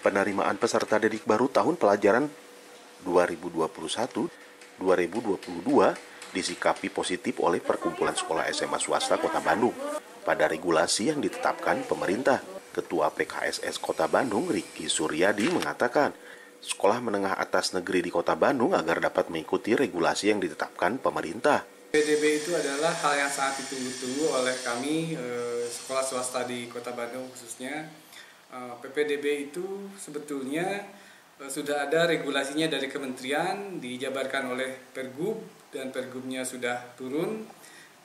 penerimaan peserta didik baru tahun pelajaran 2021-2022 disikapi positif oleh Perkumpulan Sekolah SMA Swasta Kota Bandung pada regulasi yang ditetapkan pemerintah. Ketua PKSS Kota Bandung, Ricky Suryadi, mengatakan sekolah menengah atas negeri di Kota Bandung agar dapat mengikuti regulasi yang ditetapkan pemerintah. PPDB itu adalah hal yang sangat ditunggu-tunggu oleh kami, sekolah swasta di Kota Bandung khususnya. PPDB itu sebetulnya sudah ada regulasinya dari kementerian, dijabarkan oleh Pergub, dan Pergubnya sudah turun.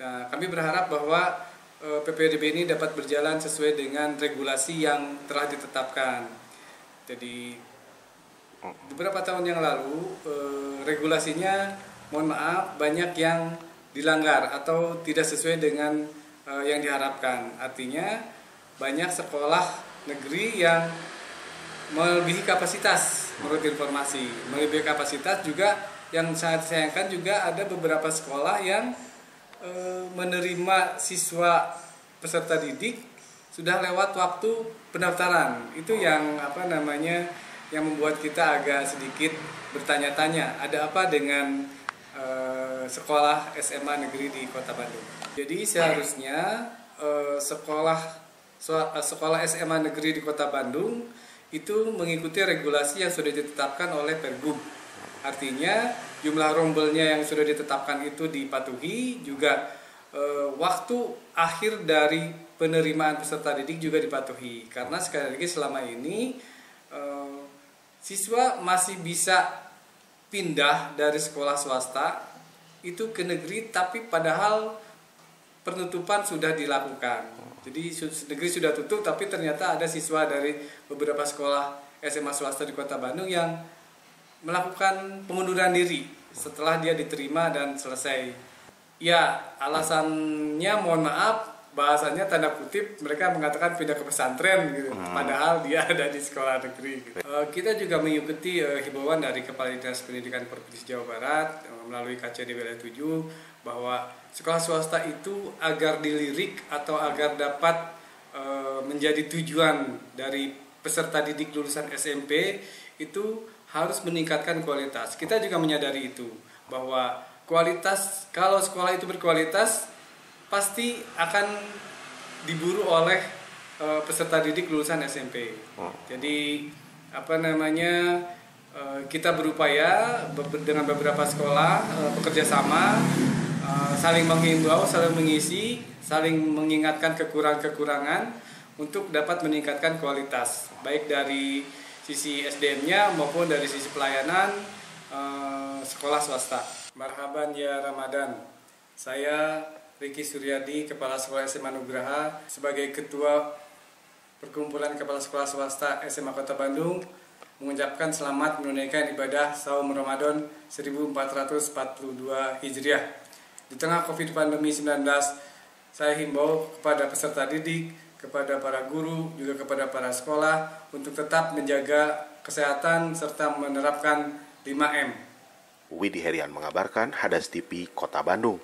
Nah, kami berharap bahwa PPDB ini dapat berjalan sesuai dengan regulasi yang telah ditetapkan. Jadi beberapa tahun yang lalu regulasinya, mohon maaf, banyak yang dilanggar atau tidak sesuai dengan yang diharapkan. Artinya banyak sekolah negeri yang melebihi kapasitas menurut informasi. Melebihi kapasitas juga, yang sangat disayangkan juga ada beberapa sekolah yang menerima siswa peserta didik sudah lewat waktu pendaftaran. Itu yang yang membuat kita agak sedikit bertanya-tanya, ada apa dengan sekolah SMA negeri di Kota Bandung. Jadi seharusnya sekolah SMA negeri di Kota Bandung itu mengikuti regulasi yang sudah ditetapkan oleh Pergub. Artinya jumlah rombelnya yang sudah ditetapkan itu dipatuhi, juga waktu akhir dari penerimaan peserta didik juga dipatuhi. Karena sekali lagi selama ini siswa masih bisa pindah dari sekolah swasta itu ke negeri, tapi padahal penutupan sudah dilakukan. Jadi negeri sudah tutup, tapi ternyata ada siswa dari beberapa sekolah SMA swasta di Kota Bandung yang melakukan pengunduran diri setelah dia diterima dan selesai. Ya, alasannya mohon maaf, bahasanya tanda kutip, mereka mengatakan pindah ke pesantren gitu. Padahal dia ada di sekolah negeri gitu. Kita juga mengikuti himbauan dari Kepala Dinas Pendidikan Provinsi Jawa Barat melalui KCD Wilayah 7 bahwa sekolah swasta itu agar dilirik atau agar dapat menjadi tujuan dari peserta didik lulusan SMP itu harus meningkatkan kualitas. Kita juga menyadari itu, bahwa kualitas, kalau sekolah itu berkualitas pasti akan diburu oleh peserta didik lulusan SMP. Jadi kita berupaya dengan beberapa sekolah bekerja sama, saling menghimbau, saling mengisi, saling mengingatkan kekurangan-kekurangan untuk dapat meningkatkan kualitas, baik dari sisi SDM-nya maupun dari sisi pelayanan sekolah swasta. Marhaban ya Ramadan. Saya Ricky Suryadi, Kepala Sekolah SMA Nugraha, sebagai Ketua Perkumpulan Kepala Sekolah Swasta SMA Kota Bandung, mengucapkan selamat menunaikan ibadah Saum Ramadan 1442 Hijriah. Di tengah COVID pandemi 19, saya himbau kepada peserta didik, kepada para guru, juga kepada para sekolah untuk tetap menjaga kesehatan serta menerapkan 5M. Widi Herian mengabarkan, Hadas TV Kota Bandung.